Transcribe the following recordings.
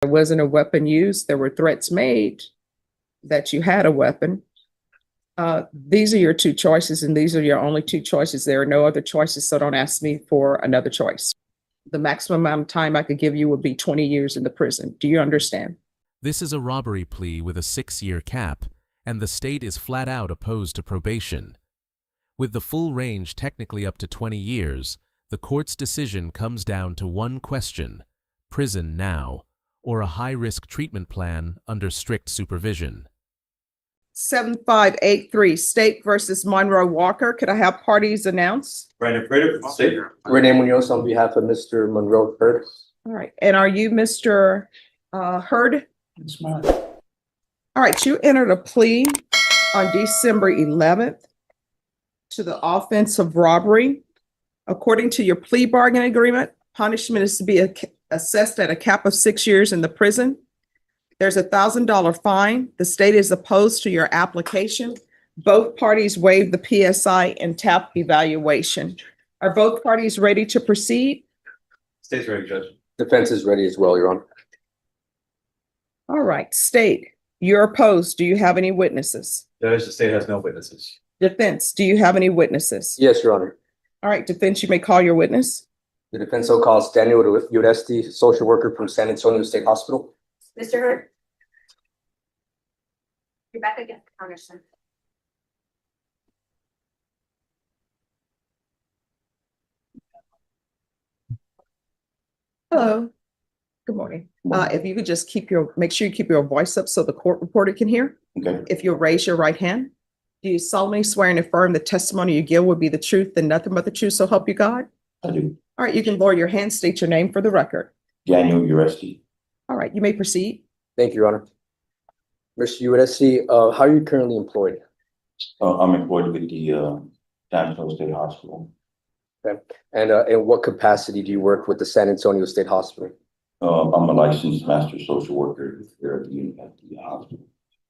There wasn't a weapon used. There were threats made that you had a weapon. These are your two choices, and these are your only two choices. There are no other choices, so don't ask me for another choice. The maximum amount of time I could give you would be 20 years in the prison. Do you understand? This is a robbery plea with a 6-year cap, and the state is flat out opposed to probation. With the full range technically up to 20 years, the court's decision comes down to one question: prison now, or a high-risk treatment plan under strict supervision. 7583, State versus Monroe Walker. Could I have parties announced? Brandon Frater for the state. Renee Munoz on behalf of Mr. Monroe Hurd. All right. And are you Mr. Hurd? Yes, ma'am. All right. You entered a plea on December 11th to the offense of robbery. According to your plea bargain agreement, punishment is to be assessed at a cap of 6 years in the prison. There's a $1,000 fine. The state is opposed to your application. Both parties waived the PSI and TAP evaluation. Are both parties ready to proceed? State's ready, Judge. Defense is ready as well, Your Honor. All right, state, you're opposed. Do you have any witnesses? Judge, the state has no witnesses. Defense, do you have any witnesses? Yes, Your Honor. All right, defense, you may call your witness. The defense so calls Daniel Uresti, social worker from San Antonio State Hospital. Mr. Hurd? You're back against the counter, sir. Hello. Good morning. If you could just make sure you keep your voice up so the court reporter can hear. Okay. If you'll raise your right hand. Do you solemnly swear and affirm the testimony you give will be the truth and nothing but the truth, so help you God? I do. All right, you can lower your hand, state your name for the record. Daniel Uresti. All right, you may proceed. Thank you, Your Honor. Mr. Uresti, how are you currently employed? I'm employed with the San Antonio State Hospital. Okay. And in what capacity do you work with the San Antonio State Hospital? I'm a licensed master social worker here at the hospital.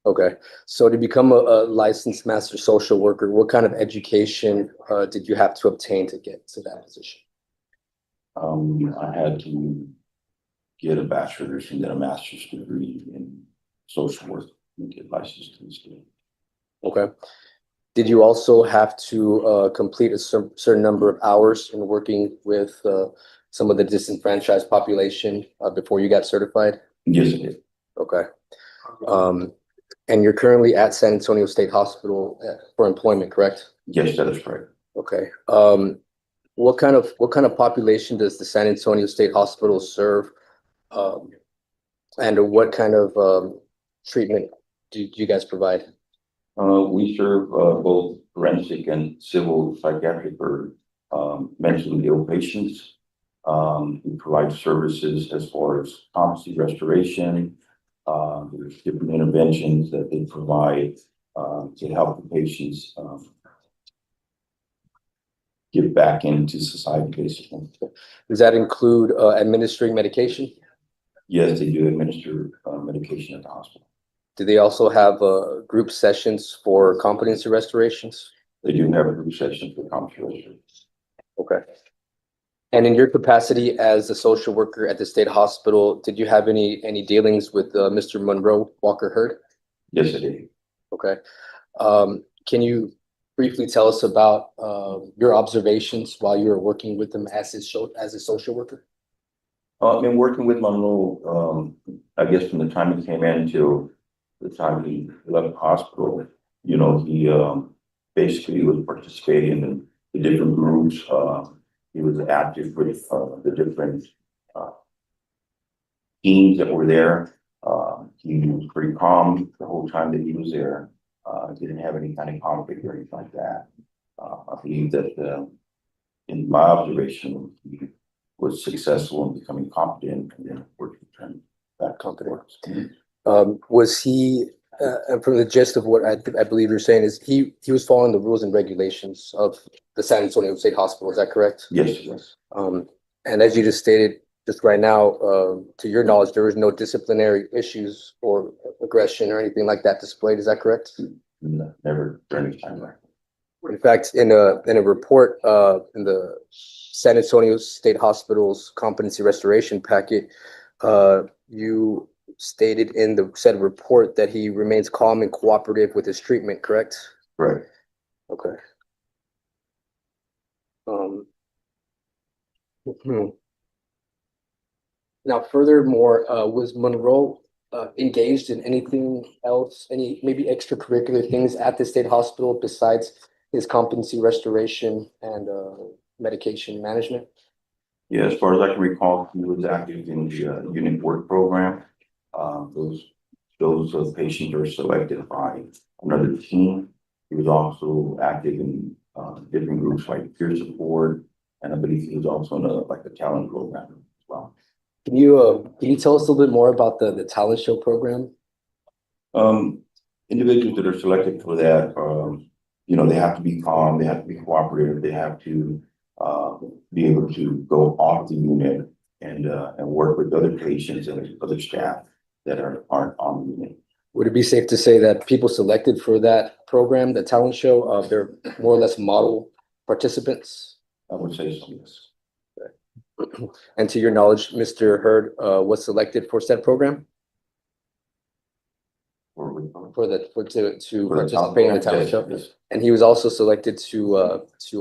Okay. So to become a licensed master social worker, what kind of education did you have to obtain to get to that position? I had to get a bachelor's and then a master's degree in social work and get licensed to the state. Okay. Did you also have to complete a certain number of hours in working with some of the disenfranchised population before you got certified? Yes, I did. Okay. And you're currently at San Antonio State Hospital for employment, correct? Yes, that is correct. Okay. What kind of population does the San Antonio State Hospital serve? And what kind of treatment do you guys provide? We serve both forensic and civil psychiatric or mentally ill patients. We provide services as far as competency restoration. There's different interventions that they provide to help the patients get back into society, basically. Does that include administering medication? Yes, they do administer medication at the hospital. Do they also have group sessions for competency restorations? They do have a group session for competency restoration. Okay. And in your capacity as a social worker at the state hospital, did you have any dealings with Mr. Monroe Walker Hurd? Yes, I did. Okay. Can you briefly tell us about your observations while you were working with him as a social worker? I've been working with Monroe, I guess from the time he came in until the time he left the hospital. You know, he basically was participating in the different groups. He was active with the different teams that were there. He was pretty calm the whole time that he was there. Didn't have any kind of conflict or anything like that. I believe that in my observation, he was successful in becoming competent and then working to that competent. Was he, and from the gist of what I believe you're saying, is he was following the rules and regulations of the San Antonio State Hospital, is that correct? Yes, yes. And as you just stated just right now, to your knowledge, there was no disciplinary issues or aggression or anything like that displayed, is that correct? No, never during his time there. In fact, in a report in the San Antonio State Hospital's competency restoration packet, you stated in the said report that he remains calm and cooperative with his treatment, correct? Right. Okay. Hmm. Now, furthermore, was Monroe engaged in anything else, any maybe extracurricular things at the state hospital besides his competency restoration and medication management? Yeah, as far as I can recall, he was active in the unit work program. Those patients are selected by another team. He was also active in different groups like peer support, and I believe he was also in the talent program as well. Can you tell us a little bit more about the talent show program? Individuals that are selected for that, they have to be calm, they have to be cooperative, they have to be able to go off the unit and work with other patients and other staff that aren't on the unit. Would it be safe to say that people selected for that program, the talent show, they're more or less model participants? I would say so, yes. And to your knowledge, Mr. Hurd was selected for said program? To participate in the talent show? Yes. And he was also selected to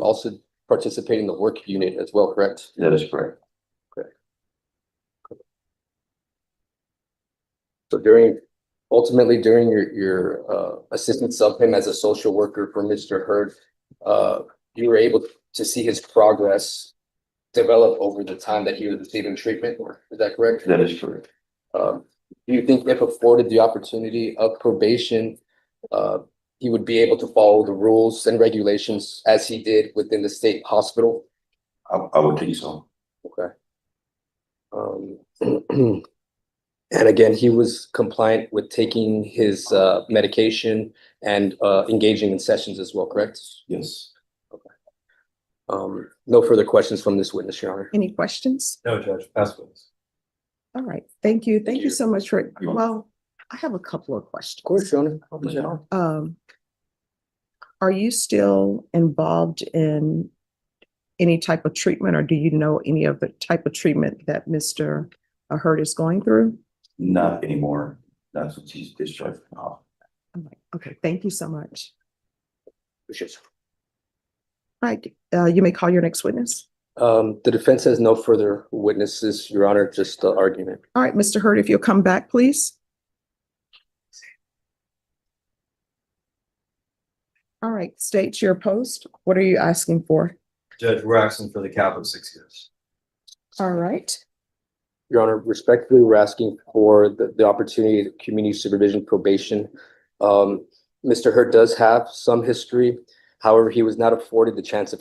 also participate in the work unit as well, correct? That is correct. So ultimately during your assistance of him as a social worker for Mr. Hurd, you were able to see his progress develop over the time that he was receiving treatment, is that correct? That is correct. Do you think if afforded the opportunity of probation, he would be able to follow the rules and regulations as he did within the state hospital? I would think so. Okay. And again, he was compliant with taking his medication and engaging in sessions as well, correct? Yes. No further questions from this witness, Your Honor. Any questions? No, Judge, pass witness. All right, thank you. Thank you you. so much for, You're well, I have a couple of questions. Of course, Your Honor. Are you still involved in any type of treatment, or do you know any of the type of treatment that Mr. Hurd is going through? Not anymore. That's what he's discharged from. All right, okay, thank you so much. Appreciate you. All right, you may call your next witness. The defense has no further witnesses, Your Honor, just the argument. All right, Mr. Hurd, if you'll come back, please. All right, state your post. What are you asking for? Judge, we're asking for the cap of 6 years. All right, Your Honor, respectfully, we're asking for the opportunity of community supervision probation. Mr. Hurd does have some history. However, he was not afforded the chance of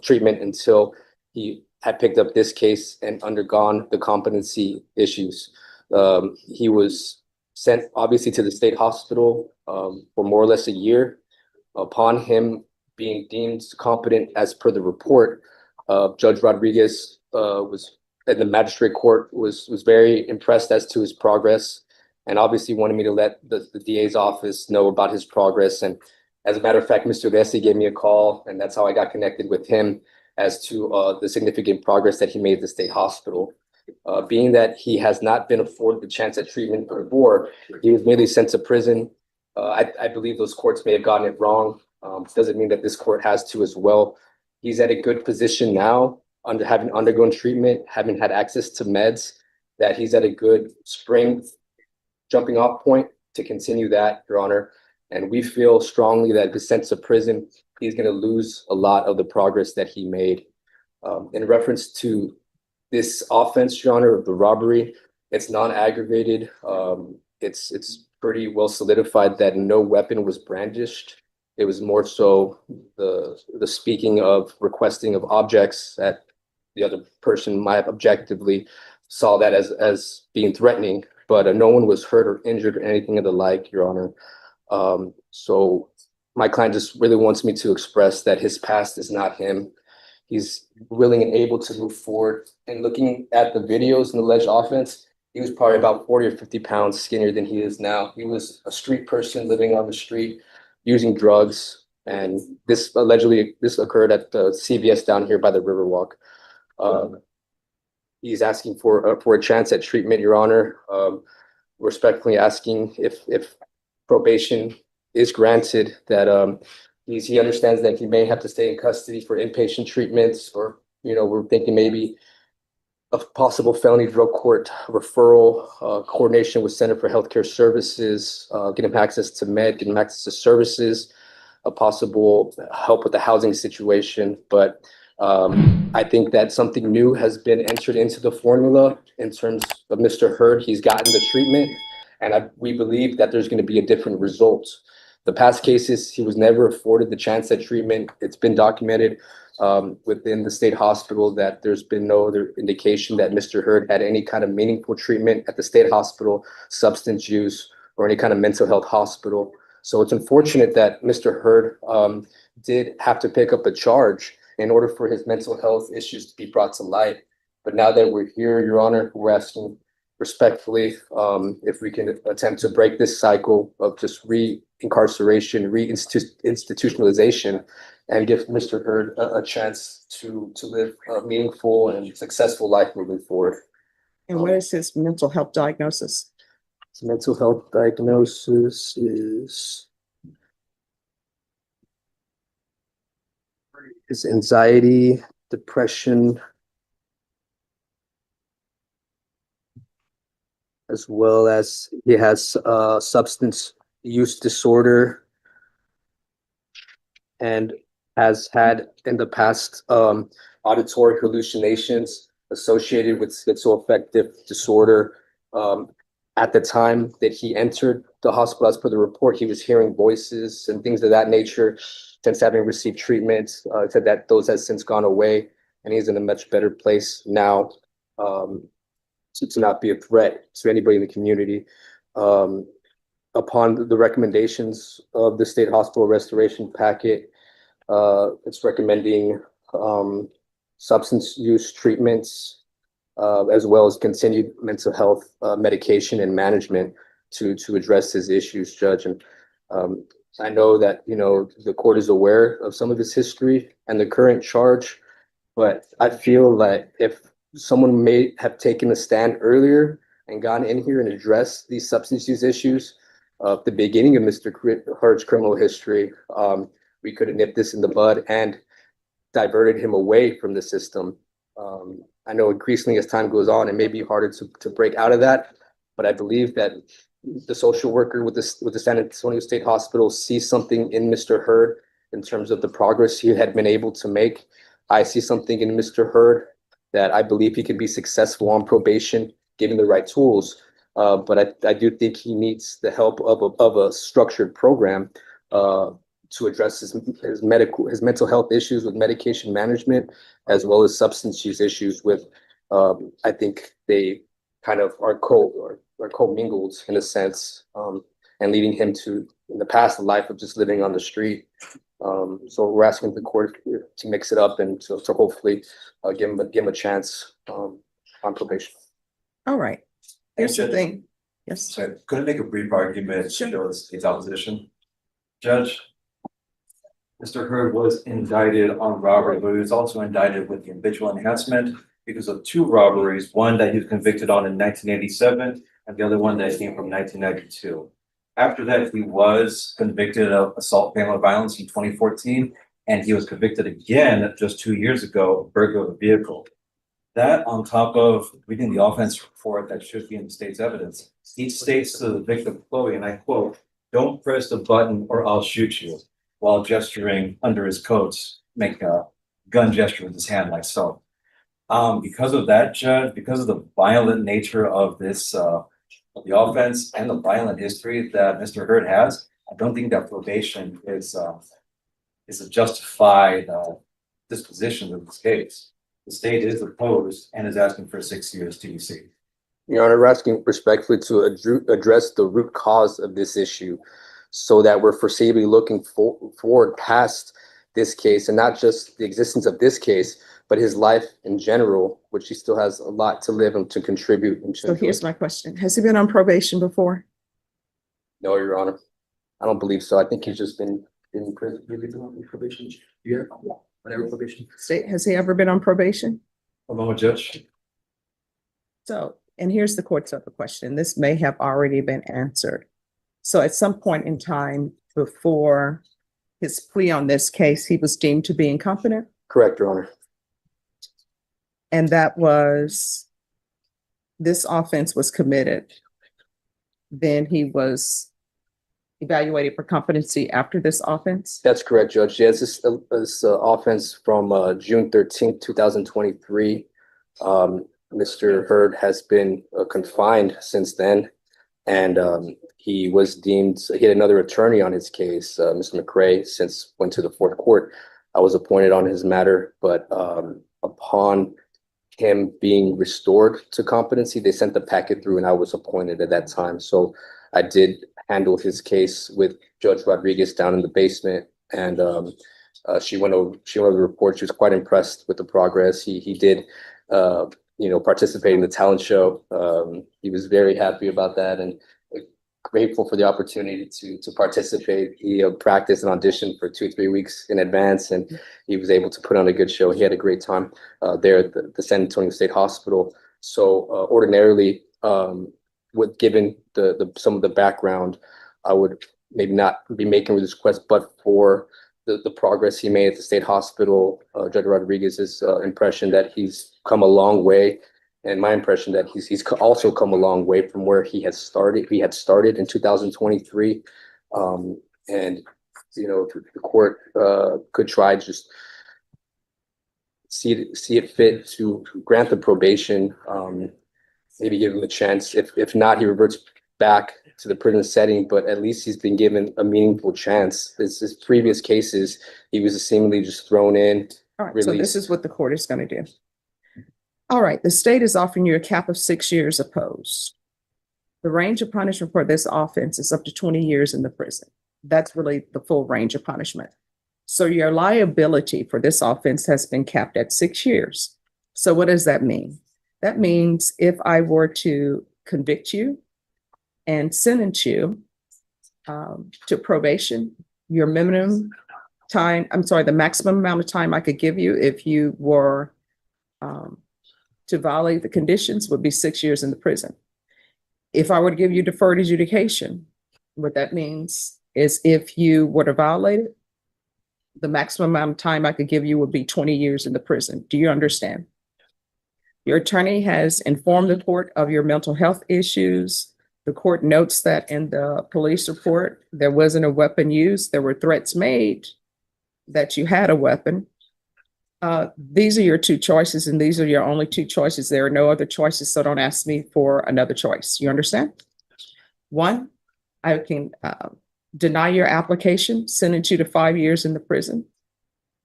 treatment until he had picked up this case and undergone the competency issues. He was sent obviously to the state hospital for more or less a year. Upon him being deemed competent as per the report, Judge Rodriguez was at the magistrate court was very impressed as to his progress, and obviously wanted me to let the DA's office know about his progress. And as a matter of fact, Mr. Vesey gave me a call, and that's how I got connected with him as to the significant progress that he made at the state hospital. Being that he has not been afforded the chance at treatment before, he was merely sent to prison. I believe those courts may have gotten it wrong. Doesn't mean that this court has to as well. He's at a good position now, having undergone treatment, having had access to meds, that he's at a good spring jumping off point to continue that, Your Honor. And we feel strongly that if he's sent to prison, he's going to lose a lot of the progress that he made. In reference to this offense, Your Honor, of the robbery, it's non-aggravated. It's pretty well solidified that no weapon was brandished. It was more so the speaking of requesting of objects that the other person might have objectively saw that as being threatening, but no one was hurt or injured or anything of the like, Your Honor. So my client just really wants me to express that his past is not him. He's willing and able to move forward. And looking at the videos in the alleged offense, he was probably about 40 or 50 pounds skinnier than he is now. He was a street person living on the street, using drugs. And this occurred at the CVS down here by the Riverwalk. He's asking for a chance at treatment, Your Honor. Respectfully asking if probation is granted, that he understands that he may have to stay in custody for inpatient treatments, or, you know, we're thinking maybe a possible felony drug court referral, coordination with Center for Healthcare Services, get him access to get him access to services, a possible help with the housing situation. But I think that something new has been entered into the formula in terms of Mr. Hurd. He's gotten the treatment, and we believe that there's going to be a different result. The past cases, he was never afforded the chance at treatment. It's been documented within the state hospital that there's been no other indication that Mr. Hurd had any kind of meaningful treatment at the state hospital, substance use, or any kind of mental health hospital. So it's unfortunate that Mr. Hurd did have to pick up a charge in order for his mental health issues to be brought to light. But now that we're here, Your Honor, we're asking respectfully if we can attempt to break this cycle of just re-incarceration, re-institutionalization, and give Mr. Hurd a chance to live a meaningful and successful life moving forward. And what is his mental health diagnosis? His mental health diagnosis is anxiety, depression, as well as he has substance use disorder, and has had in the past auditory hallucinations associated with schizoaffective disorder. At the time that he entered the hospital, as per the report, he was hearing voices and things of that nature. Since having received treatment, said that those has since gone away, and he's in a much better place now to not be a threat to anybody in the community. Upon the recommendations of the state hospital restoration packet, it's recommending substance use treatments, as well as continued mental health medication and management to address his issues, Judge. And I know that, you know, the court is aware of some of his history and the current charge, but I feel like if someone may have taken a stand earlier and gone in here and addressed these substance use issues of the beginning of Mr. Hurd's criminal history, we could have nipped this in the bud and diverted him away from the system. I know increasingly as time goes on, it may be harder to break out of that, but I believe that the social worker with the San Antonio State Hospital sees something in Mr. Hurd in terms of the progress he had been able to make. I see something in Mr. Hurd that I believe he can be successful on probation, given the right tools. But I do think he needs the help of a structured program to address his mental health issues with medication management, as well as substance use issues with, I think they kind of are commingled in a sense, and leading him to, in the past, a life of just living on the street. So we're asking the court to mix it up and to hopefully give him a chance on probation. All right. Here's the thing. Yes. So could I make a brief argument to show the state's opposition? Judge, Mr. Hurd was indicted on robbery, but he was also indicted with the habitual enhancement because of two robberies, one that he was convicted on in 1987 and the other one that came from 1992. After that, he was convicted of assault, family violence in 2014, and he was convicted again just 2 years ago of burglary of a vehicle. That, on top of reading the offense report that should be in the state's evidence, he states to the victim, Chloe, and I quote, "Don't press the button or I'll shoot you," while gesturing under his coats, make a gun gesture with his hand like so. Because of that, Judge, because of the violent nature of this, of the offense and the violent history that Mr. Hurd has, I don't think that probation is a justified disposition of this case. The state is opposed and is asking for 6 years TBC. Your Honor, we're asking respectfully to address the root cause of this issue so that we're foreseeably looking forward past this case, and not just the existence of this case, but his life in general, which he still has a lot to live and to contribute. So here's my question. Has he been on probation before? No, Your Honor. I don't believe so. I think he's just been in prison. Have you been on probation? Yeah. Whatever probation. Has he ever been on probation? Hold on, Judge. So, and here's the court's other question. This may have already been answered. So at some point in time before his plea on this case, he was deemed to be incompetent, Correct, Your Honor. and that was, this offense was committed. Then he was evaluated for competency after this offense. That's correct, Judge. Yes, this offense from June 13th, 2023. Mr. Hurd has been confined since then, and he was deemed, he had another attorney on his case, Mr. McRae, since went to the fourth court. I was appointed on his matter, but upon him being restored to competency, they sent the packet through and I was appointed at that time. So I did handle his case with Judge Rodriguez down in the basement, and she went over the report. She was quite impressed with the progress. He did participate in the talent show. He was very happy about that and grateful for the opportunity to participate. He practiced and auditioned for 2-3 weeks in advance, and he was able to put on a good show. He had a great time there at the San Antonio State Hospital. So ordinarily, with given some of the background, I would maybe not be making this request, but for the progress he made at the state hospital, Judge Rodriguez's impression that he's come a long way, and my impression that he's also come a long way from where he had started. He had started in 2023, and the court could try just see it fit to grant the probation, maybe give him a chance. If not, he reverts back to the prison setting, but at least he's been given a meaningful chance. His previous cases, he was seemingly just thrown in. All right, so this is what the court is going to do. All right, the state is offering you a cap of 6 years opposed. The range of punishment for this offense is up to 20 years in the prison. That's really the full range of punishment. So your liability for this offense has been capped at 6 years. So what does that mean? That means if I were to convict you and sentence you to probation, your minimum time, the maximum amount of time I could give you if you were to violate the conditions would be 6 years in the prison. If I were to give you deferred adjudication, what that means is if you were to violate it, the maximum amount of time I could give you would be 20 years in the prison. Do you understand? Your attorney has informed the court of your mental health issues. The court notes that in the police report, there wasn't a weapon used. There were threats made that you had a weapon. These are your two choices, and these are your only two choices. There are no other choices, so don't ask me for another choice. You understand? One, I can deny your application, sentence you to 5 years in the prison,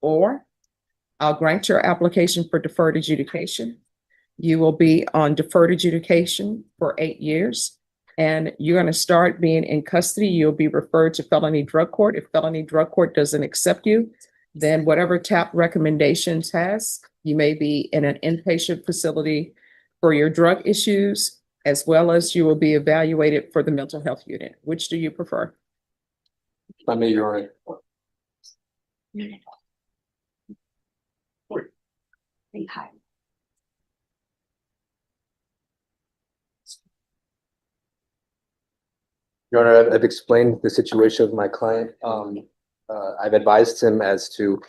or I'll grant your application for deferred adjudication. You will be on deferred adjudication for 8 years, and you're going to start being in custody. You'll be referred to felony drug court. If felony drug court doesn't accept you, then whatever TAP recommendations has, you may be in an inpatient facility for your drug issues, as well as you will be evaluated for the mental health unit. Which do you prefer? If I may, Your Honor. Your Honor, I've explained the situation with my client. I've advised him as to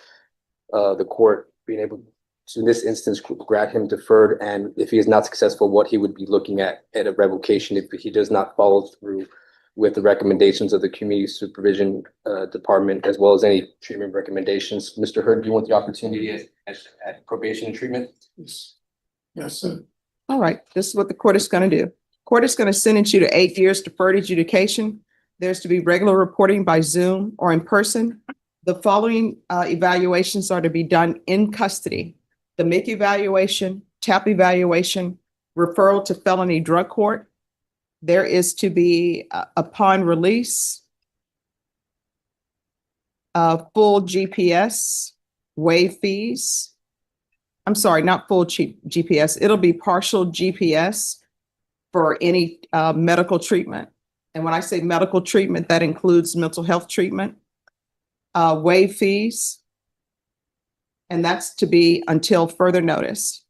the court being able to, in this instance, grant him deferred, and if he is not successful, what he would be looking at a revocation if he does not follow through with the recommendations of the community supervision department, as well as any treatment recommendations. Mr. Hurd, do you want the opportunity at probation and treatment? Yes, sir. All right, this is what the court is going to do. Court is going to sentence you to 8 years deferred adjudication. There's to be regular reporting by Zoom or in person. The following evaluations are to be done in custody: the MIC evaluation, TAP evaluation, referral to felony drug court. There is to be, upon release, full GPS, waive fees. I'm sorry, not full GPS. It'll be partial GPS for any medical treatment. And when I say medical treatment, that includes mental health treatment, waive fees, and that's to be until further notice.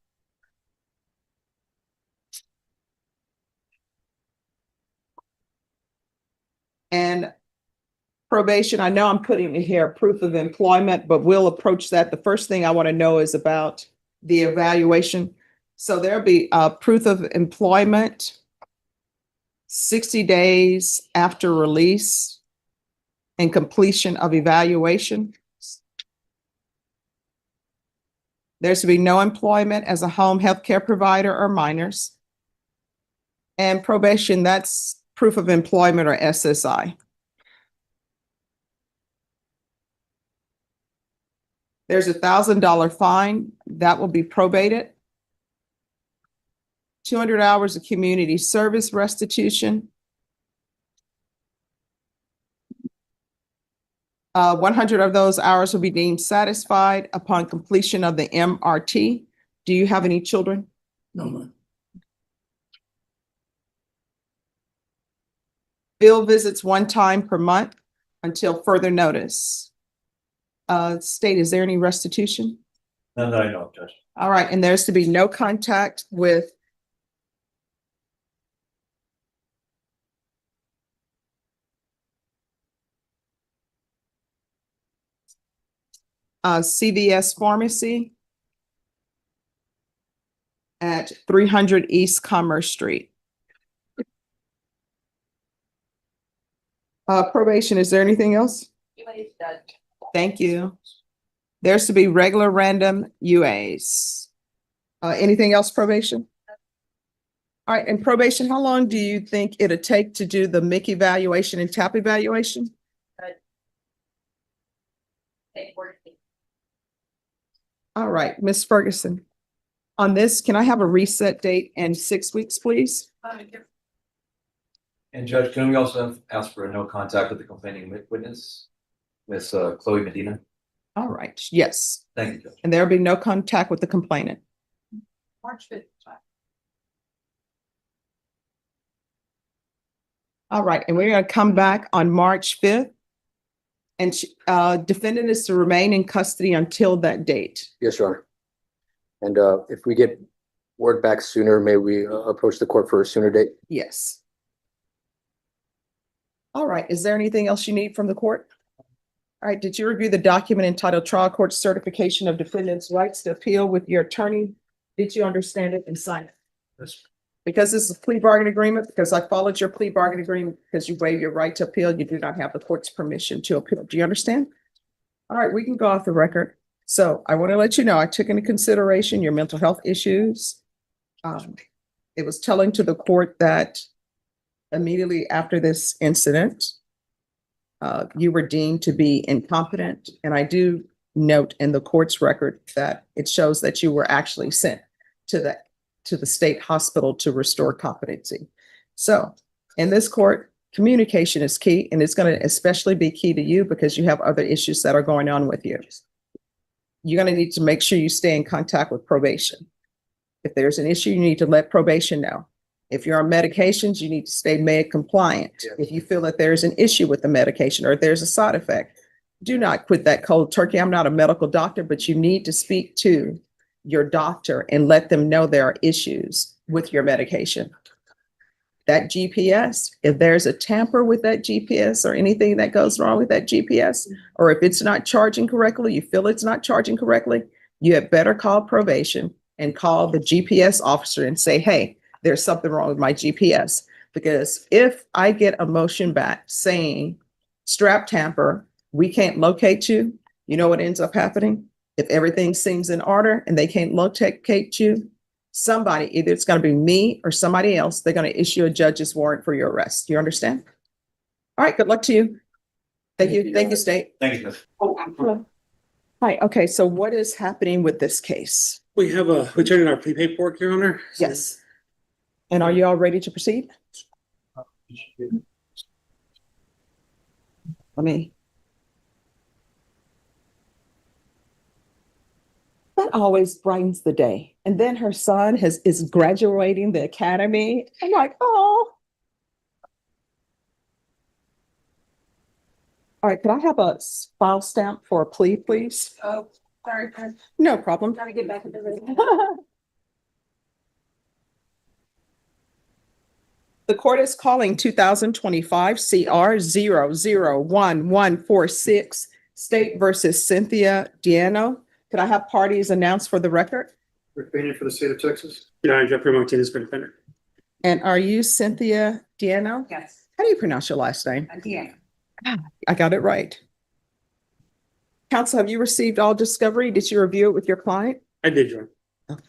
Probation, I know I'm putting in here proof of employment, but we'll approach that. The first thing I want to know is about the evaluation. So there'll be proof of employment 60 days after release and completion of evaluation. There's to be no employment as a home health care provider or minors. And probation, that's proof of employment or SSI. There's $1,000 fine that will be probated. 200 hours of community service restitution. 100 of those hours will be deemed satisfied upon completion of the MRT. Do you have any children? No, ma'am. Field visits 1 time per month until further notice. State, is there any restitution? None that I know of, Judge. All right, and there's to be no contact with CVS Pharmacy at 300 East Commerce Street. Probation, is there anything else? Thank you. There's to be regular random UAs. Anything else, probation? All right, and probation, how long do you think it'll take to do the MIC evaluation and TAP evaluation? All right, Ms. Ferguson. On this, can I have a reset date and 6 weeks, please? And Judge, can we also ask for a no contact with the complaining witness, Miss Chloe Medina? All right, yes. Thank you, Judge. And there'll be no contact with the complainant. March 5th. All right, and we're gonna come back on March 5th. And defendant is to remain in custody until that date. Yes, Your Honor. And if we get word back sooner, may we approach the court for a sooner date? Yes. All right, is there anything else you need from the court? All right, did you review the document entitled Trial Court Certification of Defendant's Rights to Appeal with your attorney? Did you understand it and sign it? Yes. Because this is a plea bargain agreement, because I followed your plea bargain agreement, because you waive your right to appeal, you do not have the court's permission to appeal. Do you understand? All right, we can go off the record. So I want to let you know, I took into consideration your mental health issues. It was telling to the court that immediately after this incident, you were deemed to be incompetent. And I do note in the court's record that it shows that you were actually sent to the state hospital to restore competency. So in this court, communication is key, and it's going to especially be key to you because you have other issues that are going on with you. You're going to need to make sure you stay in contact with probation. If there's an issue, you need to let probation know. If you're on medications, you need to stay med compliant. Yeah. If you feel that there's an issue with the medication or if there's a side effect, do not quit that cold turkey. I'm not a medical doctor, but you need to speak to your doctor and let them know there are issues with your medication. That GPS, if there's a tamper with that GPS or anything that goes wrong with that GPS, or if it's not charging correctly, you feel it's not charging correctly, you had better call probation and call the GPS officer and say, hey, there's something wrong with my GPS. Because if I get a motion back saying strap tamper, we can't locate you, you know what ends up happening? If everything seems in order and they can't locate you, somebody, either it's going to be me or somebody else, they're going to issue a judge's warrant for your arrest. You understand? All right, good luck to you. Thank you. Thank you, State. Thank you, Judge. Hi, okay, so what is happening with this case? We turned in our plea paperwork, Your Honor. Yes. And are you all ready to proceed? That always brightens the day. And then her son is graduating the academy. I'm like, oh. All right, could I have a file stamp for a plea, please? Oh, sorry, No problem. gotta get back into the. The court is calling 2025 CR 001146 State versus Cynthia Diano. Could I have parties announced for the record? Rick Boehner for the state of Texas. Your Honor, Jeffrey Martinez for defendant. And are you Cynthia Diano? Yes, How do you pronounce your last name? Deanna. I got it right. Counsel, have you received all discovery? Did you review it with your client? I did, Your Honor.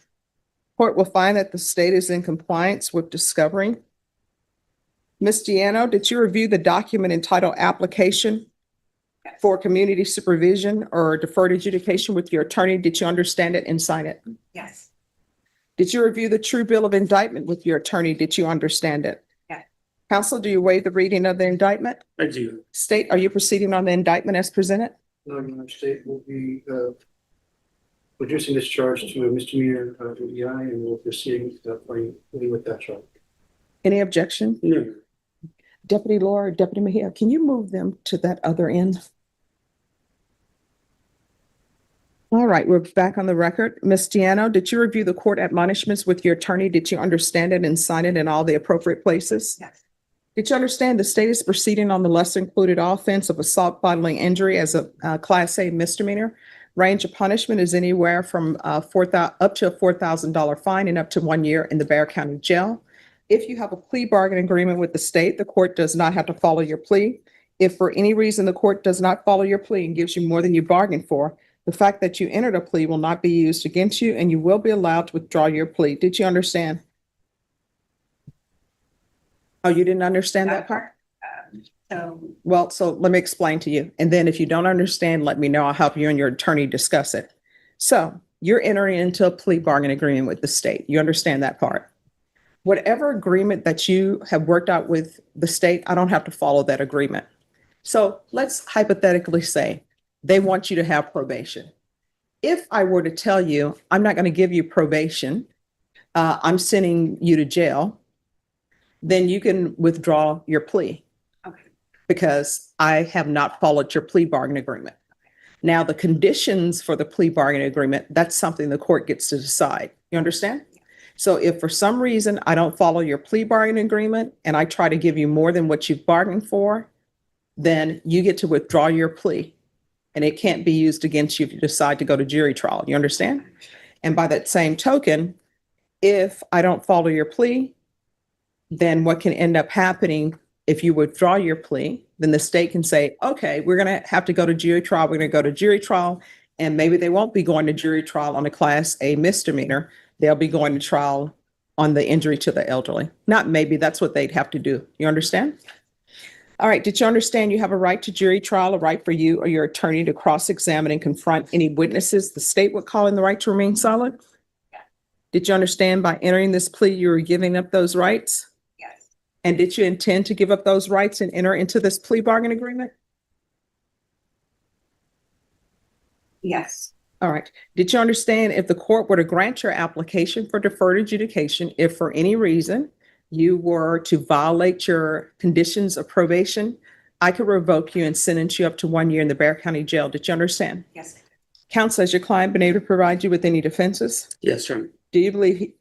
Court will find that the state is in compliance with discovery. Ms. Giano, did you review the document entitled Application for Community Supervision or Deferred Adjudication with your attorney? Did you understand it and sign it? Yes, Did you review the true bill of indictment with your attorney? Did you understand it? Yes. Counsel, do you waive the reading of the indictment? I do. State, are you proceeding on the indictment as presented? No, Your Honor, state will be reducing this charge to a misdemeanor DUI and will proceed with that charge. Any objection? No. Deputy Laura, Deputy Mejia, can you move them to that other end? All right, we're back on the record. Ms. Giano, did you review the court admonishments with your attorney? Did you understand it and sign it in all the appropriate places? yes, Did you understand the state is proceeding on the lesser included offense of assault bodily injury as a Class A misdemeanor? Range of punishment is anywhere from up to a $4,000 fine and up to 1 year in the Bexar County Jail. If you have a plea bargain agreement with the state, the court does not have to follow your plea. If for any reason the court does not follow your plea and gives you more than you bargained for, the fact that you entered a plea will not be used against you and you will be allowed to withdraw your plea. Did you understand? Oh, you didn't understand that part? so, Well, so let me explain to you. And then if you don't understand, let me know. I'll help you and your attorney discuss it. So you're entering into a plea bargain agreement with the state. You understand that part? Whatever agreement that you have worked out with the state, I don't have to follow that agreement. So let's hypothetically say they want you to have probation. If I were to tell you, I'm not going to give you probation, I'm sending you to jail, then you can withdraw your plea okay, because I have not followed your plea bargain agreement. Now, the conditions for the plea bargain agreement, that's something the court gets to decide. You understand? So if for some reason I don't follow your plea bargain agreement and I try to give you more than what you've bargained for, then you get to withdraw your plea and it can't be used against you if you decide to go to jury trial. You understand? And by that same token, if I don't follow your plea, then what can end up happening if you withdraw your plea, then the state can say, okay, we're going to have to go to jury trial. We're going to go to jury trial. And maybe they won't be going to jury trial on a Class A misdemeanor. They'll be going to trial on the injury to the elderly. Not maybe, that's what they'd have to do. You understand? All right. Did you understand you have a right to jury trial, a right for you or your attorney to cross-examine and confront any witnesses the state would call in the right to remain silent? Did you understand by entering this plea, you were giving up those rights? yes, And did you intend to give up those rights and enter into this plea bargain agreement? yes, All right. Did you understand if the court were to grant your application for deferred adjudication, if for any reason you were to violate your conditions of probation, I could revoke you and sentence you up to 1 year in the Bexar County Jail. Did you understand? yes, Counsel, has your client been able to provide you with any defenses? Yes, Your Honor. Do you believe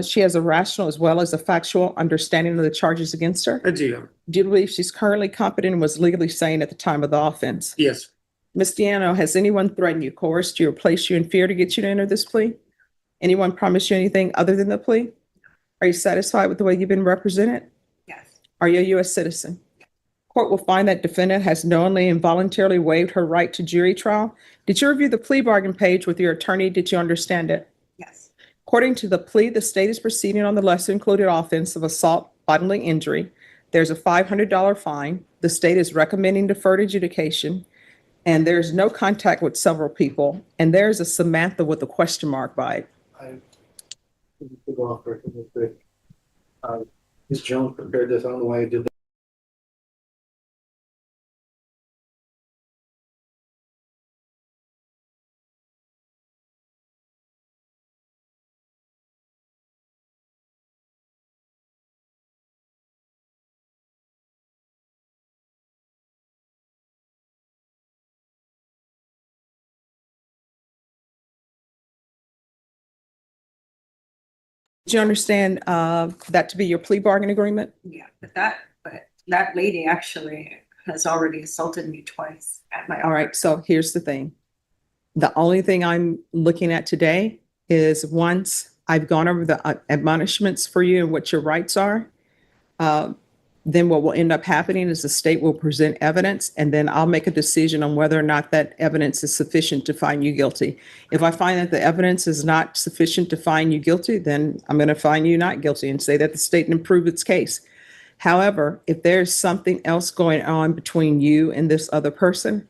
she has a rational as well as a factual understanding of the charges against her? I do, Your Honor. Do you believe she's currently competent and was legally sane at the time of the offense? Yes. Ms. Diano, has anyone threatened you, coerced you, or placed you in fear to get you to enter this plea? Anyone promised you anything other than the plea? Are you satisfied with the way you've been represented? yes, Are you a U.S. citizen? Court will find that defendant has knowingly and voluntarily waived her right to jury trial. Did you review the plea bargain page with your attorney? Did you understand it? yes, According to the plea, the state is proceeding on the lesser included offense of assault bodily injury. There's a $500 fine. The state is recommending deferred adjudication. And there's no contact with several people. And there's a Samantha with a question mark by it. I go off record real quick. Ms. Jones prepared this. I don't know why I did that. Did you understand that to be your plea bargain agreement? Yeah, but that lady actually has already assaulted me twice at my. All right, so here's the thing. The only thing I'm looking at today is once I've gone over the admonishments for you and what your rights are, then what will end up happening is the state will present evidence, and then I'll make a decision on whether or not that evidence is sufficient to find you guilty. If I find that the evidence is not sufficient to find you guilty, then I'm going to find you not guilty and say that the state didn't prove its case. However, if there's something else going on between you and this other person,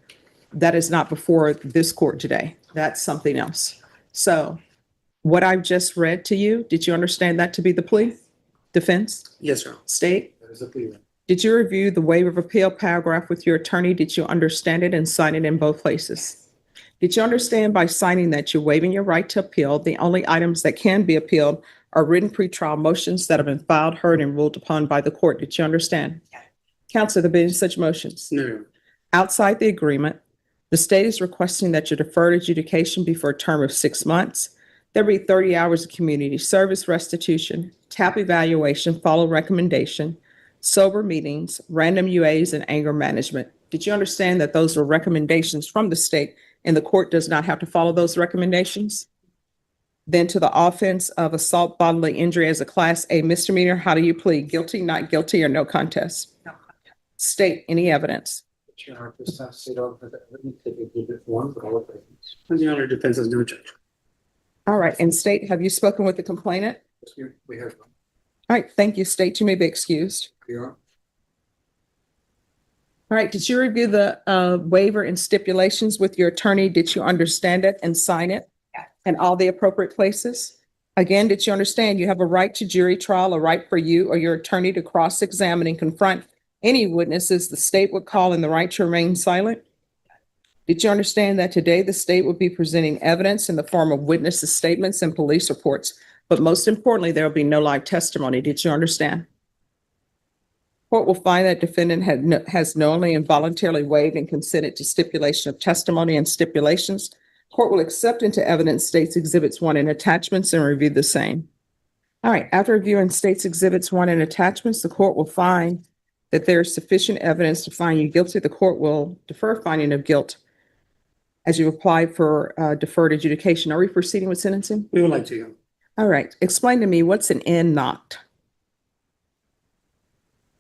that is not before this court today. That's something else. So what I've just read to you, did you understand that to be the plea? Defense? Yes, sir. State? That is the plea. Did you review the waiver of appeal paragraph with your attorney? Did you understand it and sign it in both places? Did you understand by signing that you're waiving your right to appeal? The only items that can be appealed are written pretrial motions that have been filed, heard, and ruled upon by the court. Did you understand? Counsel, there been such motions? No. Outside the agreement, the state is requesting that your deferred adjudication be for a term of 6 months. There be 30 hours of community service restitution, TAP evaluation, follow recommendation, sober meetings, random UAs, and anger management. Did you understand that those were recommendations from the state and the court does not have to follow those recommendations? Then to the offense of assault bodily injury as a Class A misdemeanor, how do you plead? Guilty, not guilty, or no contest? No contest. State any evidence. Your Honor, this has state of the, let me take exhibit one for all of evidence. The Honor, defense has no objection. All right, and state, have you spoken with the complainant? Yes, we have one. All right, thank you. State, you may be excused. Your Honor. All right, did you review the waiver and stipulations with your attorney? Did you understand it and sign it? Yeah. In all the appropriate places? Again, did you understand you have a right to jury trial, a right for you or your attorney to cross-examine and confront any witnesses the state would call and the right to remain silent? Did you understand that today the state will be presenting evidence in the form of witnesses' statements and police reports? But most importantly, there will be no live testimony. Did you understand? Court will find that defendant has knowingly and voluntarily waived and consented to stipulation of testimony and stipulations. Court will accept into evidence states exhibits 1 and attachments and review the same. All right, after reviewing states exhibits 1 and attachments, the court will find that there is sufficient evidence to find you guilty. The court will defer finding of guilt as you apply for deferred adjudication. Are we proceeding with sentencing? We would like to. All right, explain to me what's an in knocked?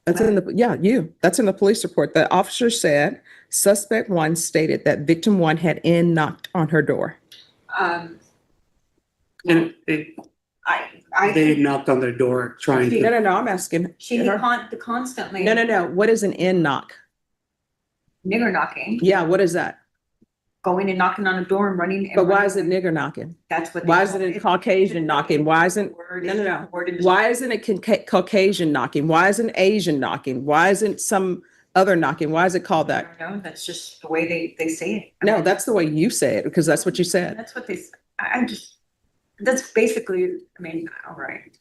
That's in the, that's in the police report. The officer said suspect 1 stated that victim 1 had in knocked on her door. Um, And they I, knocked on their door trying to. No, I'm asking. she constantly. No. What is an in knock? Nigger knocking, Yeah, what is that? going and knocking on a door and running. and But why running. is it nigger knocking? That's what. Why isn't it Caucasian knocking? Why isn't, no. Why isn't it Caucasian knocking? Why isn't Asian knocking? Why isn't some other knocking? Why is it called I that? don't know, that's just the way they say it. I No, mean, that's the way you say it, because that's what you said. That's what I'm just, that's basically, I mean, all right.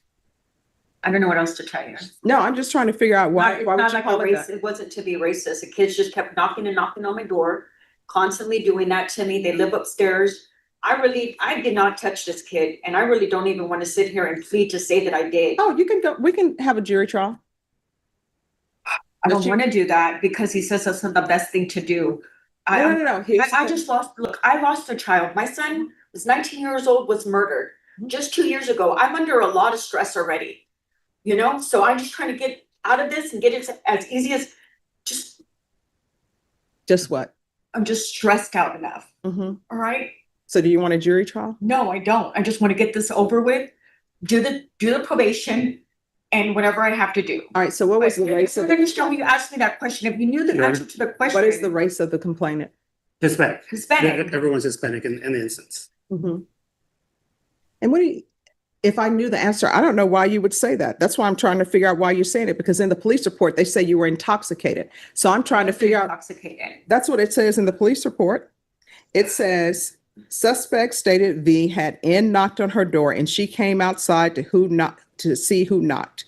I don't know what else to tell you. No, I'm just trying to figure out why It's would not you like a call it race, that? it wasn't to be racist. The kids just kept knocking and knocking on my door, constantly doing that to me. They live upstairs. I did not touch this kid, and I really don't even want to sit here and plead to say that I did. Oh, you can go, we can have a jury trial. I don't want to do that because he says that's not the best thing to do. No. I just I lost a child. My son was 19 years old, was murdered just 2 years ago. I'm under a lot of stress already, you know? So I'm just trying to get out of this and get it as easy as Just what? I'm just stressed out enough. Mm-hmm. All right. So do you want a jury trial? No, I don't. I just want to get this over with, do the probation and whatever I have to do. All right, so what was the race of, You asked me that question. If you knew the Yeah. answer to the question. what is the race of the complainant? Hispanic. Hispanic. Everyone's Hispanic in the instance. Mm-hmm. And what do you, if I knew the answer, I don't know why you would say that. That's why I'm trying to figure out why you're saying it, because in the police report, they say you were intoxicated. So I'm trying to figure out, Intoxicated. that's what it says in the police report. It says suspect stated V had knocked on her door and she came outside to see who knocked.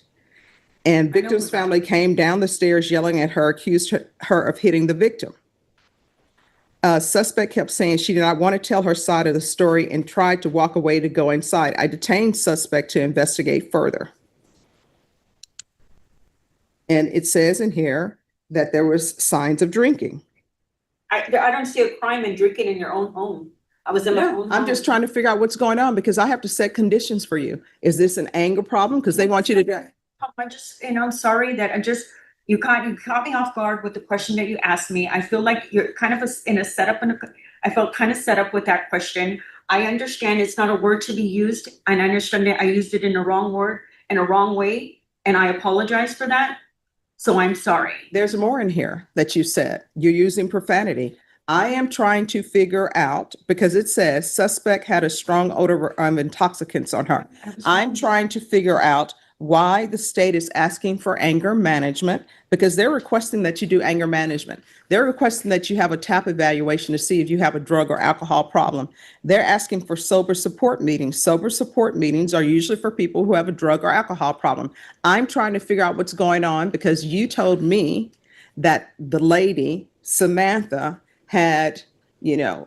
And victim's family came down the stairs yelling at her, accused her of hitting the victim. Suspect kept saying she did not want to tell her side of the story and tried to walk away to go inside. I detained suspect to investigate further. And it says in here that there was signs of drinking. I don't see a crime in drinking in your own home. I was in my Yeah, own I'm home. just trying to figure out what's going on because I have to set conditions for you. Is this an anger problem? Because they want you to. I just, I'm sorry that you caught me off guard with the question that you asked me. I feel like you're kind of in a setup, I felt kind of set up with that question. I understand it's not a word to be used, and I understand that I used it in the wrong word, in a wrong way, and I apologize for that. So I'm sorry. There's more in here that you said. You're using profanity. I am trying to figure out, because it says suspect had a strong odor of intoxicants on her. I'm trying to figure out why the state is asking for anger management, because they're requesting that you do anger management. They're requesting that you have a TAP evaluation to see if you have a drug or alcohol problem. They're asking for sober support meetings. Sober support meetings are usually for people who have a drug or alcohol problem. I'm trying to figure out what's going on because you told me that the lady, Samantha, had,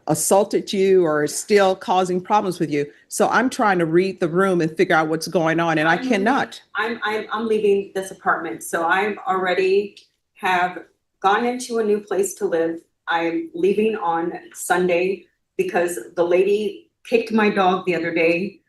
assaulted you or is still causing problems with you. So I'm trying to read the room and figure out what's going on, and I cannot. I'm leaving this apartment, so I'm already have gone into a new place to live. I'm leaving on Sunday because the lady kicked my dog the other day,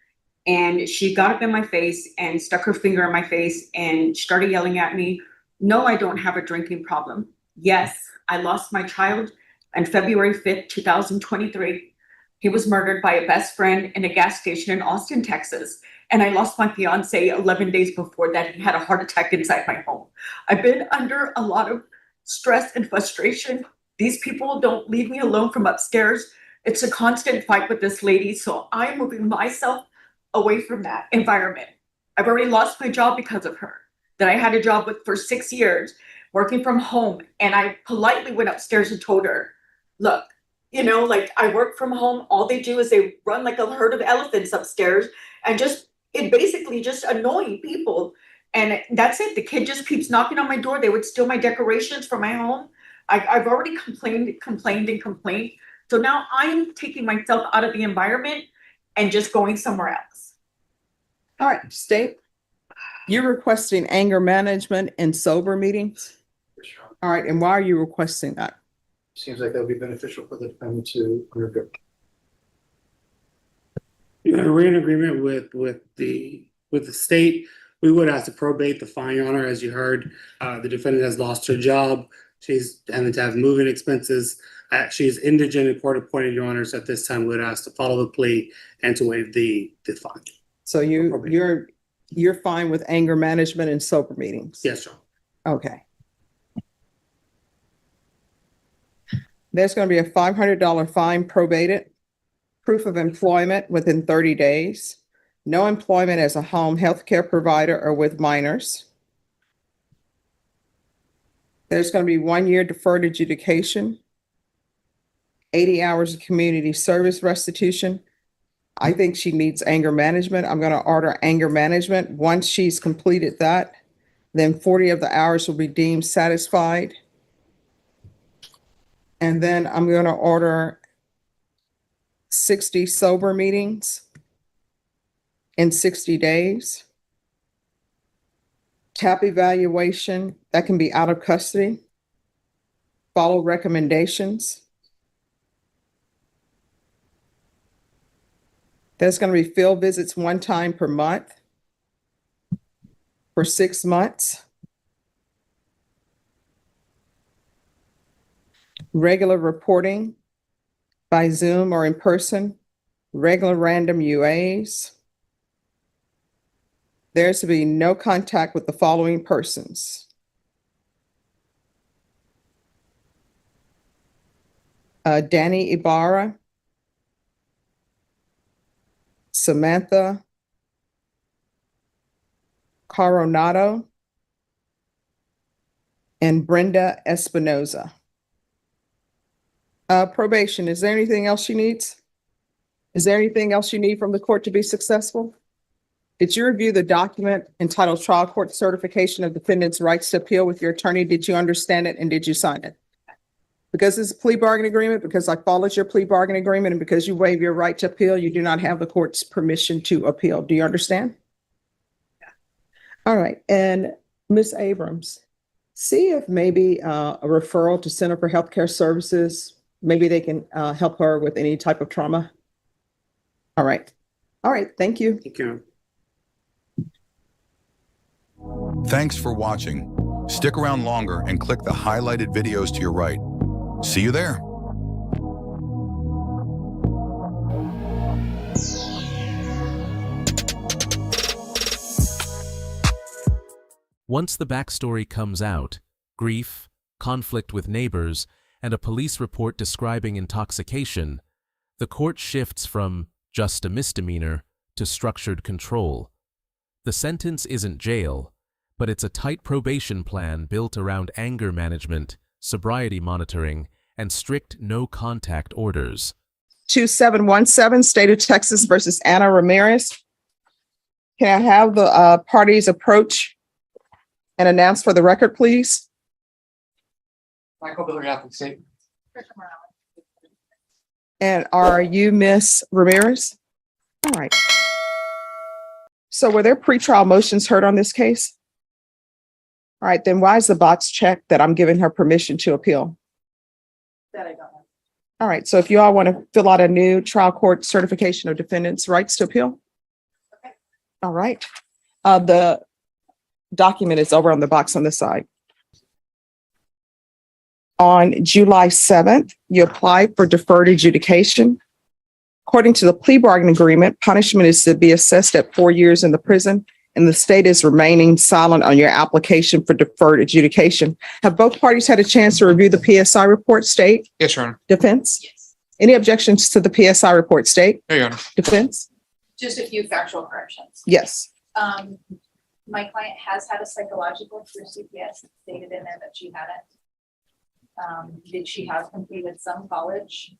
and she got up in my face and stuck her finger in my face and started yelling at me. No, I don't have a drinking problem. Yes, I lost my child on February 5th, 2023. He was murdered by a best friend in a gas station in Austin, Texas. And I lost my fiance 11 days before that. He had a heart attack inside my home. I've been under a lot of stress and frustration. These people don't leave me alone from upstairs. It's a constant fight with this lady. So I'm moving myself away from that environment. I've already lost my job because of her, that I had a job with for 6 years, working from home. And I politely went upstairs and told her, look, I work from home. All they do is they run like a herd of elephants upstairs and it basically just annoying people. And that's it. The kid just keeps knocking on my door. They would steal my decorations from my home. I've already complained. So now I'm taking myself out of the environment and just going somewhere else. All right, state, you're requesting anger management in sober meetings? All right, and why are you requesting that? Seems like that would be beneficial for the defendant to undergo. We're in agreement with the state. We would have to probate the fine, Your Honor. As you heard, the defendant has lost her job. She's having to have moving expenses. She's indigent and court appointed, Your Honors. At this time, we would ask to follow the plea and to waive the fine. So you're fine with anger management in sober meetings? Yes, Your Honor. Okay. There's going to be a $500 fine probated, proof of employment within 30 days, no employment as a home health care provider or with minors. There's going to be 1 year deferred adjudication, 80 hours of community service restitution. I think she needs anger management. I'm going to order anger management. Once she's completed that, then 40 of the hours will be deemed satisfied. And then I'm going to order 60 sober meetings in 60 days. TAP evaluation, that can be out of custody. Follow recommendations. There's going to be field visits 1 time per month for 6 months. Regular reporting by Zoom or in person, regular random UAs. There's to be no contact with the following persons: Danny Ibarra, Samantha Coronado, and Brenda Espinoza. Probation, is there anything else she needs? Is there anything else you need from the court to be successful? Did you review the document entitled Trial Court Certification of Defendant's Rights to Appeal with your attorney? Did you understand it and did you sign it? Because it's a plea bargain agreement, because I followed your plea bargain agreement, and because you waive your right to appeal, you do not have the court's permission to appeal. Do you understand? All right, and Ms. Abrams, see if maybe a referral to Center for Healthcare Services, maybe they can help her with any type of trauma. All right. All right, thank you. Thank you. Thanks for watching. Stick around longer and click the highlighted videos to your right. See you there. Once the backstory comes out, grief, conflict with neighbors, and a police report describing intoxication, the court shifts from just a misdemeanor to structured control. The sentence isn't jail, but it's a tight probation plan built around anger management, sobriety monitoring, and strict no-contact orders. 2717, State of Texas versus Anna Ramirez. Can I have the parties approach and announce for the record, please? Michael Miller, Catholic State. And are you Miss Ramirez? All right. So were there pretrial motions heard on this case? All right, then why is the box checked that I'm giving her permission to appeal? That I don't know. All right, so if you all want to fill out a new trial court certification of defendant's rights to appeal. Okay. All right. The document is over on the box on the side. On July 7th, you applied for deferred adjudication. According to the plea bargain agreement, punishment is to be assessed at 4 years in the prison, and the state is remaining silent on your application for deferred adjudication. Have both parties had a chance to review the PSI report, state? Yes, Your Honor. Defense? Yes. Any objections to the PSI report, state? No, Your Honor. Defense? Just a few factual corrections. Yes. My client has had a psychological through CPS, stated in there that she hadn't. She has completed some college.